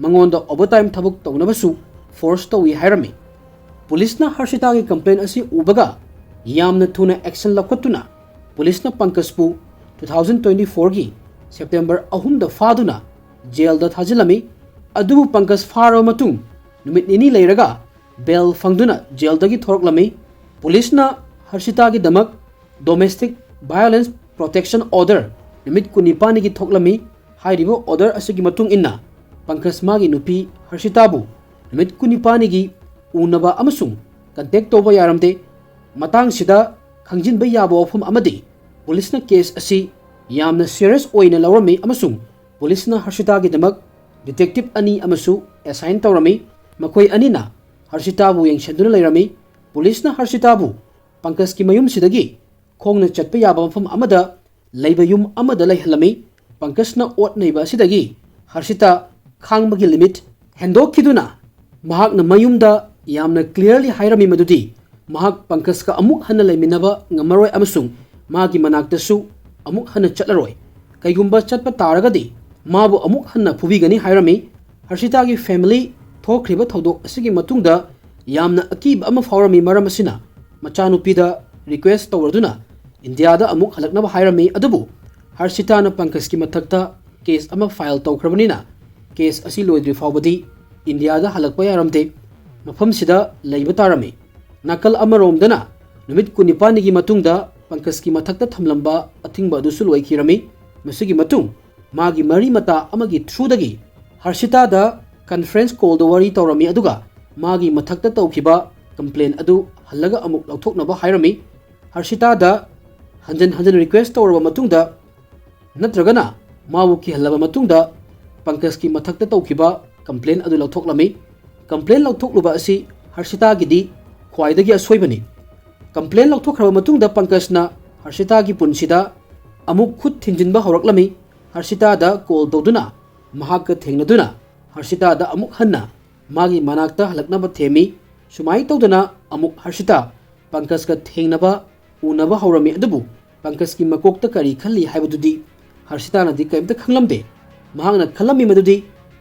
ꯃꯉꯣꯟꯗ ꯑꯣꯚꯔꯇꯥꯏꯝ ꯊꯕꯛ ꯇꯧꯅꯕꯁꯨ ꯐꯣꯔꯁ ꯇꯧꯏ ꯍꯥꯏꯔꯝꯃꯤ꯫ ꯄꯨꯂꯤꯁꯅ ꯍꯔꯁꯤꯇꯥꯒꯤ ꯀꯝꯄ꯭ꯂꯦꯟ ꯑꯁꯤ ꯎꯕꯒ ꯌꯥꯝꯅ ꯊꯨꯅ ꯑꯦꯛꯁꯟ ꯂꯧꯈꯠꯇꯨꯅ ꯄꯨꯂꯤꯁꯅ ꯄꯪꯀꯖꯄꯨ 2024ꯒꯤ ꯁꯦꯞꯇꯦꯝꯕꯔ 3ꯗ ꯐꯥꯗꯨꯅ ꯖꯦꯜꯗ ꯊꯥꯖꯤꯜꯂꯝꯃꯤ꯫ ꯑꯗꯨꯕꯨ ꯄꯪꯀꯖ ꯐꯥꯔꯕ ꯃꯇꯨꯡ ꯅꯨꯃꯤꯠ ꯅꯤꯅꯤ ꯂꯩꯔꯒ ꯕꯦꯜ ꯐꯪꯗꯨꯅ ꯖꯦꯜꯗꯒꯤ ꯊꯣꯔꯛꯂꯝꯃꯤ꯫ ꯄꯨꯂꯤꯁꯅ ꯍꯔꯁꯤꯇꯥꯒꯤꯗꯃꯛ ꯗꯣꯃꯦꯁꯇꯤꯛ ꯚꯥꯏꯑꯣꯂꯦꯟꯁ ꯄ꯭ꯔꯣꯇꯦꯛꯁꯟ ꯑꯣꯔꯗꯔ ꯅꯨꯃꯤꯠ 19ꯅꯤꯒꯤ ꯊꯣꯛꯂꯝꯃꯤ꯫ ꯍꯥꯏꯔꯤꯕ ꯑꯣꯔꯗꯔ ꯑꯁꯤꯒꯤ ꯃꯇꯨꯡ ꯏꯟꯅ ꯄꯪꯀꯖ ꯃꯥꯒꯤ ꯅꯨꯄꯤ ꯍꯔꯁꯤꯇꯥꯕꯨ ꯅꯨꯃꯤꯠ 19ꯅꯤꯒꯤ ꯎꯅꯕ ꯑꯃꯁꯨꯡ ꯀꯟꯇꯦꯛ ꯇꯧꯕ ꯌꯥꯔꯝꯗꯦ꯫ ꯃꯇꯥꯡꯁꯤꯗ ꯈꯪꯖꯤꯟꯕ ꯌꯥꯕ ꯋꯥꯐꯝ ꯑꯃꯗꯤ ꯄꯨꯂꯤꯁꯅ ꯀꯦꯁ ꯑꯁꯤ ꯌꯥꯝꯅ ꯁꯤꯔꯤꯌꯁ ꯑꯣꯏꯅ ꯂꯧꯔꯝꯃꯤ ꯑꯃꯁꯨꯡ ꯄꯨꯂꯤꯁꯅ ꯍꯔꯁꯤꯇꯥꯒꯤꯗꯃꯛ ꯗꯤꯇꯦꯛꯇꯤꯕ 2 ꯑꯃꯁꯨ ꯑꯦꯁꯥꯏꯟ ꯇꯧꯔꯝꯃꯤ꯫ ꯃꯈꯣꯏ ꯑꯅꯤꯅ ꯍꯔꯁꯤꯇꯥꯕꯨ ꯌꯦꯡꯁꯤꯟꯗꯨꯅ ꯂꯩꯔꯝꯃꯤ꯫ ꯄꯨꯂꯤꯁꯅ ꯍꯔꯁꯤꯇꯥꯕꯨ ꯄꯪꯀꯖꯀꯤ ꯃꯌꯨꯝꯁꯤꯗꯒꯤ ꯈꯣꯡꯅ ꯆꯠꯄ ꯌꯥꯕ ꯃꯐꯝ ꯑꯃꯗ ꯂꯩꯕ ꯌꯨꯝ ꯑꯃꯗ ꯂꯩꯍꯜꯂꯝꯃꯤ꯫ ꯄꯪꯀꯖꯅ ꯑꯣꯠ ꯅꯩꯕ ꯑꯁꯤꯗꯒꯤ ꯍꯔꯁꯤꯇꯥ ꯈꯥꯡꯕꯒꯤ ꯂꯤꯃꯤꯠ ꯍꯦꯟꯗꯣꯛꯈꯤꯗꯨꯅ ꯃꯍꯥꯛꯅ ꯃꯌꯨꯝꯗ ꯌꯥꯝꯅ ꯀ꯭ꯂꯤꯌꯔꯂꯤ ꯍꯥꯏꯔꯝꯃꯤ ꯃꯗꯨꯗꯤ ꯃꯍꯥꯛ ꯄꯪꯀꯖꯀ ꯑꯃꯨꯛ ꯍꯟꯅ ꯂꯩꯃꯤꯟꯅꯕ ꯉꯝꯃꯔꯣꯏ ꯑꯃꯁꯨꯡ ꯃꯥꯒꯤ ꯃꯅꯥꯛꯇꯁꯨ ꯑꯃꯨꯛ ꯍꯟꯅ ꯆꯠꯂꯔꯣꯏ, ꯀꯩꯒꯨꯝꯕ ꯆꯠꯄ ꯇꯥꯔꯒꯗꯤ ꯃꯥꯕꯨ ꯑꯃꯨꯛ ꯍꯟꯅ ꯐꯨꯕꯤꯒꯅꯤ ꯍꯥꯏꯔꯝꯃꯤ꯫ ꯍꯔꯁꯤꯇꯥꯒꯤ ꯐꯦꯃꯤꯂꯤ ꯊꯣꯛꯈ꯭ꯔꯤꯕ ꯊꯧꯗꯣꯛ ꯑꯁꯤꯒꯤ ꯃꯇꯨꯡꯗ ꯌꯥꯝꯅ ꯑꯀꯤꯕ ꯑꯃ ꯐꯥꯎꯔꯝꯃꯤ, ꯃꯔꯝ ꯑꯁꯤꯅ ꯃꯆꯥꯅꯨꯄꯤꯗ ꯔꯤꯀ꯭ꯋꯦꯁ ꯇꯧꯔꯗꯨꯅ ꯏꯟꯗꯤꯌꯥꯗ ꯑꯃꯨꯛ ꯍꯜꯂꯛꯅꯕ ꯍꯥꯏꯔꯝꯃꯤ꯫ ꯑꯗꯨꯕु ꯍꯔꯁꯤꯇꯥꯅ ꯄꯪꯀꯖꯀꯤ ꯃꯊꯛꯇ ꯀꯦꯁ ꯑꯃ ꯐꯥꯏꯜ ꯇꯧꯈ꯭ꯔꯕꯅꯤꯅ ꯀꯦꯁ ꯑꯁꯤ ꯂꯣꯏꯗ꯭ꯔꯤ ꯐꯥꯎꯕꯗꯤ ꯏꯟꯗꯤꯌꯥꯗ ꯍꯜꯂꯛꯄ ꯌꯥꯔꯝꯗꯦ, ꯃꯐꯝꯁꯤꯗ ꯂꯩꯕ ꯇꯥꯔꯝꯃꯤ꯫ ꯅꯥꯀꯜ ꯑꯃꯔꯣꯝꯗꯅ ꯅꯨꯃꯤꯠ 19ꯅꯤꯒꯤ ꯃꯇꯨꯡꯗ ꯄꯪꯀꯖꯀꯤ ꯃꯊꯛꯇ ꯊꯝꯂꯝꯕ ꯑꯊꯤꯡꯕ ꯑꯗꯨꯁꯨ ꯂꯣꯏꯈꯤꯔꯝꯃꯤ꯫ ꯃꯁꯤꯒꯤ ꯃꯇꯨꯡ ꯃꯥꯒꯤ ꯃꯔꯤ ꯃꯇꯥ ꯑꯃꯒꯤ ꯊ꯭ꯔꯨꯗꯒꯤ ꯍꯔꯁꯤꯇꯥꯗ ꯀꯟꯐꯔꯦꯟꯁ ꯀꯣꯜꯗ ꯋꯥꯔꯤ ꯇꯧꯔꯝꯃꯤ ꯑꯗꯨꯒ ꯃꯥꯒꯤ ꯃꯊꯛꯇ ꯇꯧꯈꯤꯕ ꯀꯝꯄ꯭ꯂꯦꯟ ꯑꯗꯨ ꯍꯜꯂꯒ ꯑꯃꯨꯛ ꯂꯧꯊꯣꯛꯅꯕ ꯍꯥꯏꯔꯝꯃꯤ꯫ ꯍꯔꯁꯤꯇꯥꯗ ꯍꯟꯖꯟ ꯍꯟꯖꯟ ꯔꯤꯀ꯭ꯋꯦꯁ ꯇꯧꯔꯕ ꯃꯇꯨꯡꯗ ꯅꯠꯇ꯭ꯔꯒꯅ ꯃꯥꯕꯨ ꯀꯤꯍꯜꯂꯕ ꯃꯇꯨꯡꯗ ꯄꯪꯀꯖꯀꯤ ꯃꯊꯛꯇ ꯇꯧꯈꯤꯕ ꯀꯝꯄ꯭ꯂꯦꯟ ꯑꯗꯨ ꯂꯧꯊꯣꯛꯂꯝꯃꯤ꯫ ꯀꯝꯄ꯭ꯂꯦꯟ ꯂꯧꯊꯣꯛꯂꯨꯕ ꯑꯁꯤ ꯍꯔꯁꯤꯇꯥꯒꯤꯗꯤ ꯈ꯭ꯋꯥꯏꯗꯒꯤ ꯑꯁꯣꯏꯕꯅꯤ꯫ ꯀꯝꯄ꯭ꯂꯦꯟ ꯂꯧꯊꯣꯛꯈ꯭ꯔꯕ ꯃꯇꯨꯡꯗ ꯄꯪꯀꯖꯅ ꯍꯔꯁꯤꯇꯥꯒꯤ ꯄꯨꯟꯁꯤꯗ ꯑꯃꯨꯛ ꯈꯨꯠ ꯊꯤꯟꯖꯤꯟꯕ ꯍꯧꯔꯛꯂꯝꯃꯤ꯫ ꯍꯔꯁꯤꯇꯥꯗ ꯀꯣꯜ ꯇꯧꯗꯨꯅ ꯃꯍꯥꯛꯀ ꯊꯦꯡꯅꯗꯨꯅ ꯍꯔꯁꯤꯇꯥꯗ ꯑꯃꯨꯛ ꯍꯟꯅ ꯃꯥꯒꯤ ꯃꯅꯥꯛꯇ ꯍꯜꯂꯛꯅꯕ ꯊꯦꯝꯃꯤ꯫ ꯁꯨꯃꯥꯏꯅ ꯇꯧꯗꯅ ꯑꯃꯨꯛ ꯍꯔꯁꯤꯇꯥ ꯄꯪꯀꯖꯀ ꯊꯦꯡꯅꯕ ꯎꯅꯕ ꯍꯧꯔꯝꯃꯤ, ꯑꯗꯨꯕꯨ ꯄꯪꯀꯖꯀꯤ ꯃꯀꯣꯛꯇ ꯀꯔꯤ ꯈꯜꯂꯤ ꯍꯥꯏꯕꯗꯨꯗꯤ ꯍꯔꯁꯤꯇꯥꯅꯗꯤ ꯀꯔꯤꯝꯇ ꯈꯪꯂꯝꯗꯦ꯫ ꯃꯍꯥꯛꯅ ꯈꯜꯂꯝꯃꯤ ꯃꯗꯨꯗꯤ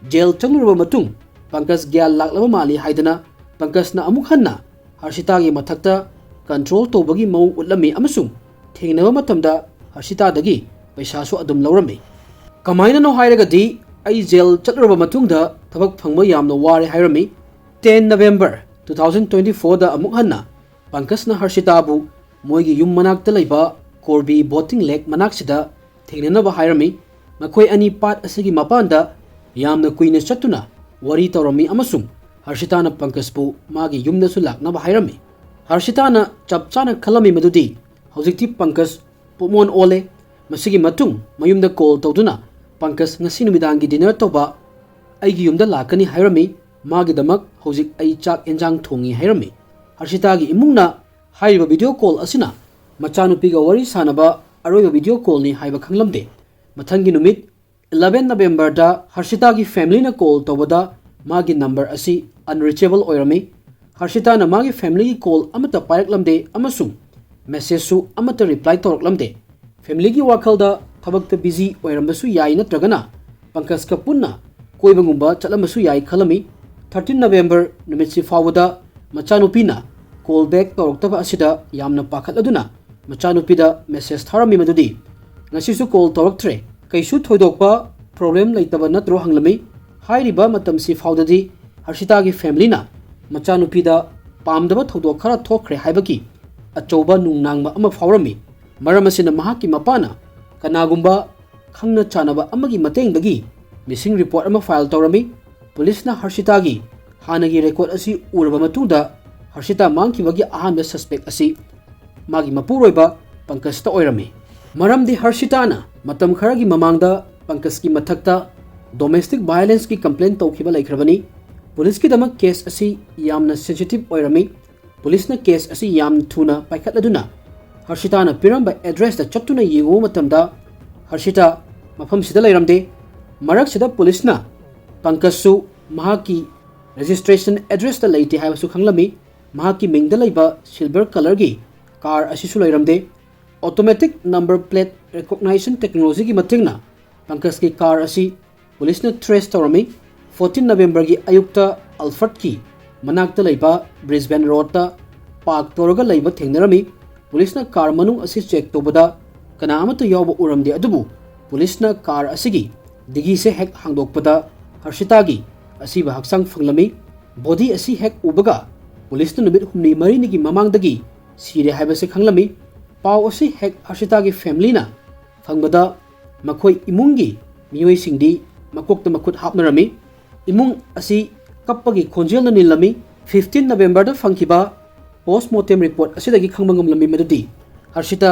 ꯖꯦꯜ ꯆꯪꯂꯨꯔꯕ ꯃꯇꯨꯡ ꯄꯪꯀꯖ ꯒ꯭ꯌꯥꯟ ꯂꯥꯛꯂꯕ ꯃꯥꯜꯂꯤ ꯍꯥꯏꯗꯅ ꯄꯪꯀꯖꯅ ꯑꯃꯨꯛ ꯍꯟꯅ ꯍꯔꯁꯤꯇꯥꯒꯤ ꯃꯊꯛꯇ ꯀꯟꯇ꯭ꯔꯣꯜ ꯇꯧꯕꯒꯤ ꯃꯑꯣꯡ ꯎꯠꯂꯝꯃꯤ ꯑꯃꯁꯨꯡ ꯊꯦꯡꯅꯕ ꯃꯇꯝꯗ ꯍꯔꯁꯤꯇꯥꯗꯒꯤ ꯄꯩꯁꯥꯁꯨ ꯑꯗꯨꯝ ꯂꯧꯔꯝꯃꯤ꯫ ꯀꯃꯥꯏꯅꯅꯣ ꯍꯥꯏꯔꯒꯗꯤ ꯑꯩ ꯖꯦꯜ ꯆꯠꯂꯨꯔꯕ ꯃꯇꯨꯡꯗ ꯊꯕꯛ ꯐꯪꯕ ꯌꯥꯝꯅ ꯋꯥꯔꯦ ꯍꯥꯏꯔꯝꯃꯤ꯫ 10 ꯅꯕꯦꯝꯕꯔ 2024ꯗ ꯑꯃꯨꯛ ꯍꯟꯅ ꯄꯪꯀꯖꯅ ꯍꯔꯁꯤꯇꯥꯕꯨ ꯃꯣꯏꯒꯤ ꯌꯨꯝ ꯃꯅꯥꯛꯇ ꯂꯩꯕ ꯀꯣꯔꯕꯤ ꯕꯣꯇꯤꯡ ꯂꯦꯛ ꯃꯅꯥꯛꯁꯤꯗ ꯊꯦꯡꯅꯅꯕ ꯍꯥꯏꯔꯝꯃꯤ꯫ ꯃꯈꯣꯏ ꯑꯅꯤ ꯄꯥꯠ ꯑꯁꯤꯒꯤ ꯃꯄꯥꯟꯗ ꯌꯥꯝꯅ ꯀꯨꯏꯅ ꯆꯠꯇꯨꯅ ꯋꯥꯔꯤ ꯇꯧꯔꯝꯃꯤ ꯑꯃꯁꯨꯡ ꯍꯔꯁꯤꯇꯥꯅ ꯄꯪꯀꯖꯄꯨ ꯃꯥꯒꯤ ꯌꯨꯝꯗꯁꯨ ꯂꯥꯛꯅꯕ ꯍꯥꯏꯔꯝꯃꯤ꯫ ꯍꯔꯁꯤꯇꯥꯅ ꯆꯞ ꯆꯥꯅ ꯈꯜꯂꯝꯃꯤ ꯃꯗꯨꯗꯤ ꯍꯧꯖꯤꯛꯇꯤ ꯄꯪꯀꯖ ꯄꯨꯛꯃꯣꯟ ꯑꯣꯜꯂꯦ, ꯃꯁꯤꯒꯤ ꯃꯇꯨꯡ ꯃꯌꯨꯝꯗ ꯀꯣꯜ ꯇꯧꯗꯨꯅ ꯄꯪꯀꯖ ꯉꯁꯤ ꯅꯨꯃꯤꯗꯥꯡꯒꯤ ꯗꯤꯅꯔ ꯇꯧꯕ ꯑꯩꯒꯤ ꯌꯨꯝꯗ ꯂꯥꯛꯀꯅꯤ ꯍꯥꯏꯔꯝꯃꯤ, ꯃꯥꯒꯤꯗꯃꯛ ꯍꯧꯖꯤꯛ ꯑꯩ ꯆꯥꯛ ꯌꯦꯟꯖꯥꯡ ꯊꯣꯡꯉꯤ ꯍꯥꯏꯔꯝꯃꯤ꯫ ꯍꯔꯁꯤꯇꯥꯒꯤ ꯏꯃꯨꯡꯅ ꯍꯥꯏꯔꯤꯕ ꯚꯤꯗꯤꯑꯣ ꯀꯣꯜ ꯑꯁꯤꯅ ꯃꯆꯥꯅꯨꯄꯤꯒ ꯋꯥꯔꯤ ꯁꯥꯅꯕ ꯑꯔꯣꯏꯕ ꯚꯤꯗꯤꯑꯣ ꯀꯣꯜꯅꯤ ꯍꯥꯏꯕ ꯈꯪꯂꯝꯗꯦ꯫ ꯃꯊꯪꯒꯤ ꯅꯨꯃꯤꯠ 11 ꯅꯕꯦꯝꯕꯔꯗ ꯍꯔꯁꯤꯇꯥꯒꯤ ꯐꯦꯃꯤꯂꯤꯅ ꯀꯣꯜ ꯇꯧꯕꯗ ꯃꯥꯒꯤ ꯅꯝꯕꯔ ꯑꯁꯤ ꯑꯟꯔꯤꯆꯦꯕꯜ ꯑꯣꯏꯔꯝꯃꯤ꯫ ꯍꯔꯁꯤꯇꯥꯅ ꯃꯥꯒꯤ ꯐꯦꯃꯤꯂꯤꯒꯤ ꯀꯣꯜ ꯑꯃꯠꯇ ꯄꯥꯏꯔꯛꯂꯝꯗꯦ ꯑꯃꯁꯨꯡ ꯃꯦꯁꯦꯖꯁꯨ ꯑꯃꯠꯇ ꯔꯤꯄ꯭ꯂꯥꯏ ꯇꯧꯔꯛꯂꯝꯗꯦ꯫ ꯐꯦꯃꯤꯂꯤꯒꯤ ꯋꯥꯈꯜꯗ ꯊꯕꯛꯇ ꯕꯤꯖꯤ ꯑꯣꯏꯔꯝꯕꯁꯨ ꯌꯥꯏ ꯅꯠꯇ꯭ꯔꯒꯅ ꯄꯪꯀꯖꯀ ꯄꯨꯟꯅ ꯀꯣꯏꯕꯒꯨꯝꯕ ꯆꯠꯂꯝꯕꯁꯨ ꯌꯥꯏ ꯈꯜꯂꯝꯃꯤ꯫ 13 ꯅꯕꯦꯝꯕꯔ ꯅꯨꯃꯤꯠꯁꯤ ꯐꯥꯎꯕꯗ ꯃꯆꯥꯅꯨꯄꯤꯅ ꯀꯣꯜ ꯕꯦꯛ ꯇꯧꯔꯛꯇꯕ ꯑꯁꯤꯗ ꯌꯥꯝꯅ ꯄꯥꯈꯠꯂꯗꯨꯅ ꯃꯆꯥꯅꯨꯄꯤꯗ ꯃꯦꯁꯦꯖ ꯊꯥꯔꯝꯃꯤ ꯃꯗꯨꯗꯤ ꯉꯁꯤꯁꯨ ꯀꯣꯜ ꯇꯧꯔꯛꯇ꯭ꯔꯦ, ꯀꯩꯁꯨ ꯊꯣꯏꯗꯣꯛꯄ ꯄ꯭ꯔꯣꯕ꯭ꯂꯦꯝ ꯂꯩꯇꯕ ꯅꯠꯇ꯭ꯔꯣ ꯍꯪꯂꯝꯃꯤ꯫ ꯍꯥꯏꯔꯤꯕ ꯃꯇꯝꯁꯤ ꯐꯥꯎꯗꯗꯤ ꯍꯔꯁꯤꯇꯥꯒꯤ ꯐꯦꯃꯤꯂꯤꯅ ꯃꯆꯥꯅꯨꯄꯤꯗ ꯄꯥꯝꯗꯕ ꯊꯧꯗꯣꯛ ꯈꯔ ꯊꯣꯛꯈ꯭ꯔꯦ ꯍꯥꯏꯕꯒꯤ ꯑꯆꯧꯕ ꯅꯨꯡꯅꯥꯡꯕ ꯑꯃ ꯐꯥꯎꯔꯝꯃꯤ꯫ ꯃꯔꯝ ꯑꯁꯤꯅ ꯃꯍꯥꯛꯀꯤ ꯃꯄꯥꯅ ꯀꯅꯥꯒꯨꯝꯕ ꯈꯪꯅ ꯆꯥꯟꯅꯕ ꯑꯃꯒꯤ ꯃꯇꯦꯡꯗꯒꯤ ꯃꯤꯁꯤꯡ ꯔꯤꯄꯣꯔꯠ ꯑꯃ ꯐꯥꯏꯜ ꯇꯧꯔꯝꯃꯤ꯫ ꯄꯨꯂꯤꯁꯅ ꯍꯔꯁꯤꯇꯥꯒꯤ ꯍꯥꯟꯅꯒꯤ ꯔꯦꯀꯣꯔꯠ ꯑꯁꯤ ꯎꯔꯕ ꯃꯇꯨꯡꯗ ꯍꯔꯁꯤꯇꯥ ꯃꯥꯡꯈꯤꯕꯒꯤ ꯑꯍꯥꯟꯕ ꯁꯁꯄꯦꯛ ꯑꯁꯤ ꯃꯥꯒꯤ ꯃꯄꯨꯔꯣꯏꯕ ꯄꯪꯀꯖꯇ ꯑꯣꯏꯔꯝꯃꯤ꯫ ꯃꯔꯝꯗꯤ ꯍꯔꯁꯤꯇꯥꯅ ꯃꯇꯝ ꯈꯔꯒꯤ ꯃꯃꯥꯡꯗ ꯄꯪꯀꯖꯀꯤ ꯃꯊꯛꯇ ꯗꯣꯃꯦꯁꯇꯤꯛ ꯚꯥꯏꯑꯣꯂꯦꯟꯁꯀꯤ ꯀꯝꯄ꯭ꯂꯦꯟ ꯇꯧꯈꯤꯕ ꯂꯩꯈ꯭ꯔꯕꯅꯤ꯫ ꯄꯨꯂꯤꯁꯀꯤꯗꯃꯛ ꯀꯦꯁ ꯑꯁꯤ ꯌꯥꯝꯅ ꯁꯦꯟꯁꯤꯇꯤꯚ ꯑꯣꯏꯔꯝꯃꯤ꯫ ꯄꯨꯂꯤꯁꯅ ꯀꯦꯁ ꯑꯁꯤ ꯌꯥꯝꯅ ꯊꯨꯅ ꯄꯥꯏꯈꯠꯂꯗꯨꯅ ꯍꯔꯁꯤꯇꯥꯅ ꯄꯤꯔꯝꯕ ꯑꯦꯗ꯭ꯔꯦꯁꯇ ꯆꯠꯇꯨꯅ ꯌꯦꯡꯉꯨꯕ ꯃꯇꯝꯗ ꯍꯔꯁꯤꯇꯥ ꯃꯐꯝꯁꯤꯗ ꯂꯩꯔꯝꯗꯦ꯫ ꯃꯔꯛꯁꯤꯗ ꯄꯨꯂꯤꯁꯅ ꯄꯪꯀꯖꯁꯨ ꯃꯍꯥꯛꯀꯤ ꯔꯦꯖꯤꯁꯇ꯭ꯔꯦꯁꯟ ꯑꯦꯗ꯭ꯔꯦꯁꯇ ꯂꯩꯇꯦ ꯍꯥꯏꯕꯁꯨ ꯈꯪꯂꯝꯃꯤ꯫ ꯃꯍꯥꯛꯀꯤ ꯃꯤꯡꯗ ꯂꯩꯕ ꯁꯤꯜꯚꯔ ꯀꯂꯔꯒꯤ ꯀꯥꯔ ꯑꯁꯤꯁꯨ ꯂꯩꯔꯝꯗꯦ꯫ ꯑꯣꯇꯣꯃꯦꯇꯤꯛ ꯅꯝꯕꯔ ꯄ꯭ꯂꯦꯠ ꯔꯦꯀꯣꯛꯅꯥꯏꯖꯦꯁꯟ ꯇꯦꯛꯅꯣꯂꯣꯖꯤꯒꯤ ꯃꯇꯦꯡꯅ ꯄꯪꯀꯖꯀꯤ ꯀꯥꯔ ꯑꯁꯤ ꯄꯨꯂꯤꯁꯅ ꯇ꯭ꯔꯦꯁ ꯇꯧꯔꯝꯃꯤ꯫ 14 ꯅꯕꯦꯝꯕꯔꯒꯤ ꯑꯌꯨꯛꯇ ꯑꯜꯐ꯭ꯔꯠꯀꯤ ꯃꯅꯥꯛꯇ ꯂꯩꯕ ꯕ꯭ꯔꯤꯁꯕꯦꯟ ꯔꯣꯗꯇ ꯄꯥर्क तौरगा लैबा थेंगनरमी। पुलिसना कार मनुंग असि चेक तौबदा कना अमत यावबा उरमदे अदुबु पुलिसना कार असिगी दिगी से हेक हांगदोकपदा हर्षितागी असिबा हक्सांग फंगलमी। बॉडी असि हेक उबगा पुलिसना नुमित हुमनी मरीनिगी ममांगदगी सिरे हाइबसे खंगलमी। पाव असि हेक हर्षितागी फैमिलीना फंगबदा मखोय इमुंगी मियोयसिंगदी मकोक्ता मखुत हापनरमी। इमुंग असि कप्पगी खोंजेलना निलमी। 15 नवंबर फंखिबा पोस्टमार्टम रिपोर्ट असिदगी खंगमंगमलमी मदुदी हर्षिता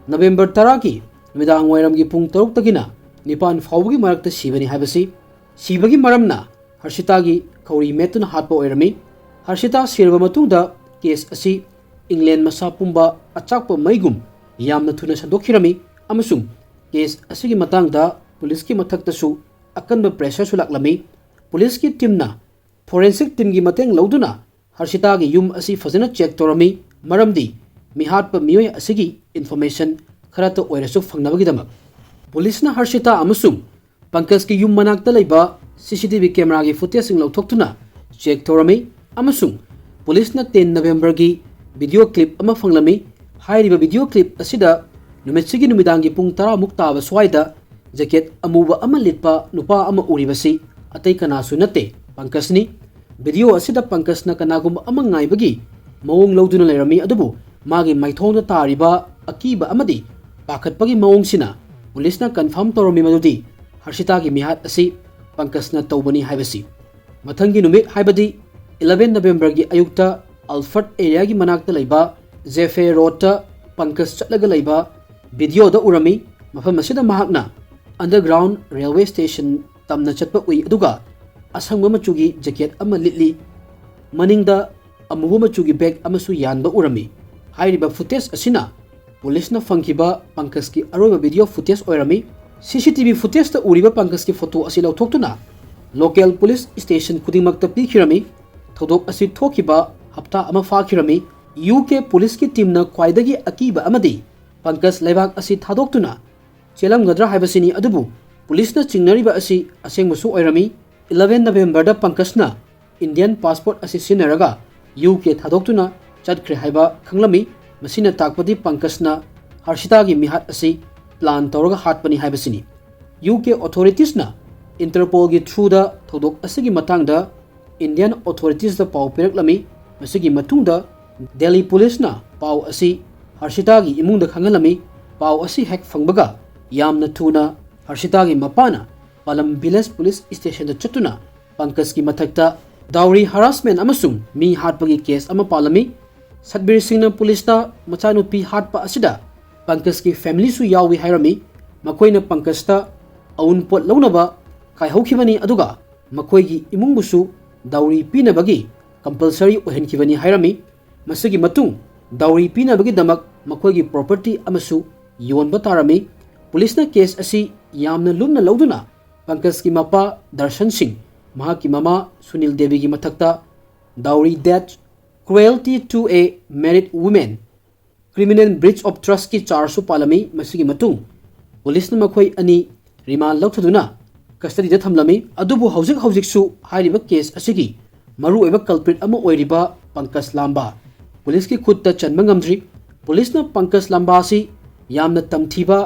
नवंबर 10 की नुमिदांग वायरमगी पुंग 6 तगिना 9 फाउबगी मरक्ता सिबनी हाइबसी सिबगी मरमना हर्षितागी खौरी मेतुना हातपा ओइरमी। हर्षिता सिरबा मतुंगदा केस असि इंग्लैंड मसा पुंबा अचाकपा मैगुम यामना थुना संदोखिरमी अमसुंग केस असिगी मतांगदा पुलिस की मथक्तसु अकनबा प्रेशर सुलाकलमी। पुलिस की टीमना फोरेंसिक टीम की मतेंग लौदुना हर्षितागी युम असि फजना चेक तौरमी। मरमदी मिहाटपा मियोय असिगी इन्फॉर्मेशन खरातो ओइरसु फंगनबगीदमक पुलिसना हर्षिता अमसुंग पंकज की युम मनाक्ता लैबा सीसीटीवी कैमरा की फुटेज लौथोक्तुना चेक तौरमी। अमसुंग पुलिसना 10 नवंबर की वीडियो क्लिप अमा फंगलमी। हाइरिबा वीडियो क्लिप असिदा नुमितसिगी नुमिदांगी पुंग 10 मुक ताबा स्वाइदा जैकेट अमुबा अमा लिटपा नुपा अमा उरिबसी अतै कनासु नते पंकजनी। वीडियो असिदा पंकजना कनागुम अमा ngaibagi मवोंग लौदुना लेरमी अदुबु मागी माइथोंदा तारिबा अकीबा अमदी पाखतपगी मवोंगसिना पुलिसना कन्फर्म तौरमी मदुदी हर्षितागी मिहात असि पंकजना तौबनी हाइबसी। मथंगी नुमित हाइबदी 11 नवंबर की अयुक्ता अल्फर्ट एरिया की मनाक्ता लैबा जेफे रोडता पंकज चटलगा लैबा वीडियोदा उरमी। मफम असिदा महाकना अंडरग्राउंड रेलवे स्टेशन तमना चटपा उई अदुगा असंग मचुगी जैकेट अमा लिटली मनिंगदा अमुबा मचुगी बैग अमसु यानबा उरमी। हाइरिबा फुटेज असिना पुलिसना फंखिबा पंकज की अरोइबा वीडियो फुटेज ओइरमी। सीसीटीवी फुटेजता उरिबा पंकज की फोटो असि लौथोक्तुना लोकल पुलिस स्टेशन खुदिंगमक्ता पीखिरमी। थौदोक असि थोखिबा हप्ता अमा फाखिरमी। यूके पुलिस की टीमना ख्वाइदगी अकीबा अमदी पंकज लेबाक असि थादोक्तुना चेलमगद्रा हाइबसिनी अदुबु पुलिसना चिंगनरिबा असि असेंगबसु ओइरमी। 11 नवंबर दा पंकजना इंडियन पासपोर्ट असि सिनरगा यूके थादोक्तुना चटख्रे हाइबा खंगलमी। मसिना ताकपदी पंकजना हर्षितागी मिहात असि प्लान तौरगा हाटपनी हाइबसिनी। यूके ऑथोरिटीजना इंटरपोल की थ्रूदा थौदोक असिगी मतंगदा इंडियन ऑथोरिटीजदा पाउ पिरकलमी। मसिगी मतुंगदा दिल्ली पुलिसना पाउ असि हर्षितागी इमुंगदा खंगलमी। पाउ असि हेक फंगबगा यामना थुना हर्षितागी मपाना पालम विलेज पुलिस स्टेशन चतुना पंकज की मथक्ता दाउरी हरासमेंट अमसुंग मी हाटपगी केस अमा पालमी। सतबीर सिंह पुलिसना मचानुपी हाटपा असिदा पंकज की फैमिली सु यावी हाइरमी। makoina Pankajta aunpot launaba kaihokibani aduga makoigi imungbusu dawri pinabagi compulsory ohenkibani hairami masigi matung dawri pinabagi damak makoigi property amasu yonba tarami pulisna case asi yamna lumna lauduna Pankajki mapa Darshan Singh mahaki mama Sunil Devi gi mathakta dowry death cruelty to a married woman criminal breach of trust ki charge su palami masigi matung police na makhoi ani remand lauthaduna custody da thamlami adubu hojik su hairiba case asigi maru eba culprit ama oiriba Pankaj Lamba police ki khutta chanma ngamdri police na Pankaj Lamba si yamna tamthiba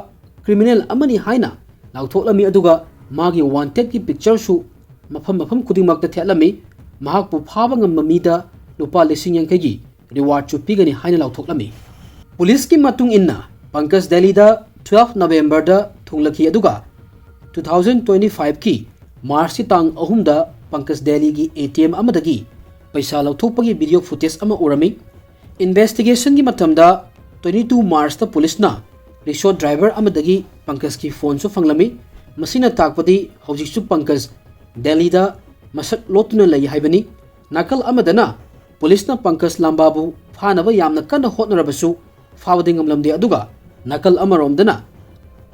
criminal amani haina lauthoklami aduga magi wanted ki picture su mafam khudingmakta thelami mahakpu phaba ngam mamida lupa lising yang gi reward chu pigani haina lauthokhlami police ki matung inna Pankaj Delhi da 12 November da thunglaki aduga 2025 ki March tang ahumda Pankaj Delhi gi ATM amadagi paisa lauthokpagi video footage ama urami investigation gi matamda 22 March ta police na rickshaw driver amadagi Pankaj ki phone su fanglami masina takpadi hojik su Pankaj Delhi da masak lotuna lay haibani nakal amadana police na Pankaj Lamba bu phanaba yamna kana hotnarabasu fawding amlamde aduga nakal amaromdana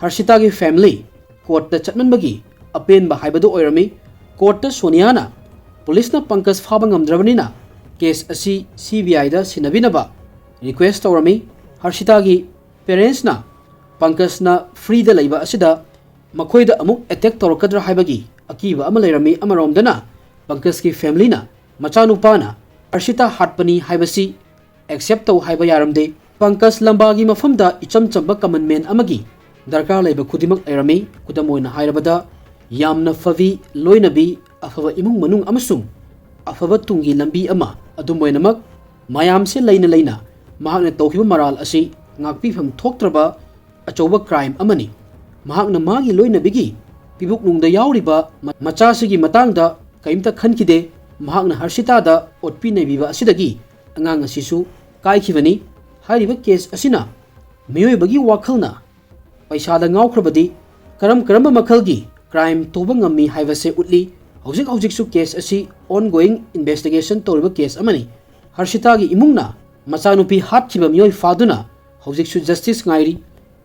Harshita gi family court ta chatmanbagi apen ba haibadu oirami court ta Soniana police na Pankaj phaba ngamdrabanina case asi CBI da sinabinaba request tawrami Harshita gi parents na Pankaj na free da laiba asida makoida amuk attack tawrakadra haibagi akiba ama lairami amaromdana Pankaj ki family na machanupa na Harshita hatpani haibasi accept taw haiba yaramde Pankaj Lamba gi mafamda icham chamba common man amagi darkar laiba khudimak lairami kudamoina hairabada yamna favi loinabi afaba imung manung amasung afaba tungi lambi ama adumoinamak mayam se laina mahakna tawkiba maral asi ngakpifam thoktraba achoba crime amani mahakna magi loinabigi pibuk nungda yauriba machasigi matangda kaimta khankide mahakna Harshita da otpi naibiba asidagi angang asisu kaikhibani hairiba case asina miyoibagi wakhalna paisada ngaukrabadi karamba makhalgi crime toba ngammi haibase utli hojik su case asi ongoing investigation toriba case amani Harshita gi imungna machanupi hatkiba miyoi faduna hojik su justice ngairi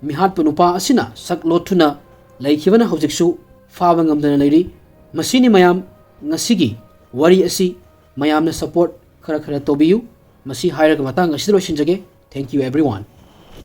mihat panupa asina saklothuna laikhibana hojik su faba ngamdana leiri masini mayam ngasigi wari asi mayamna support khara tobiyu masi hairaga matang asidro shinjage thank you everyone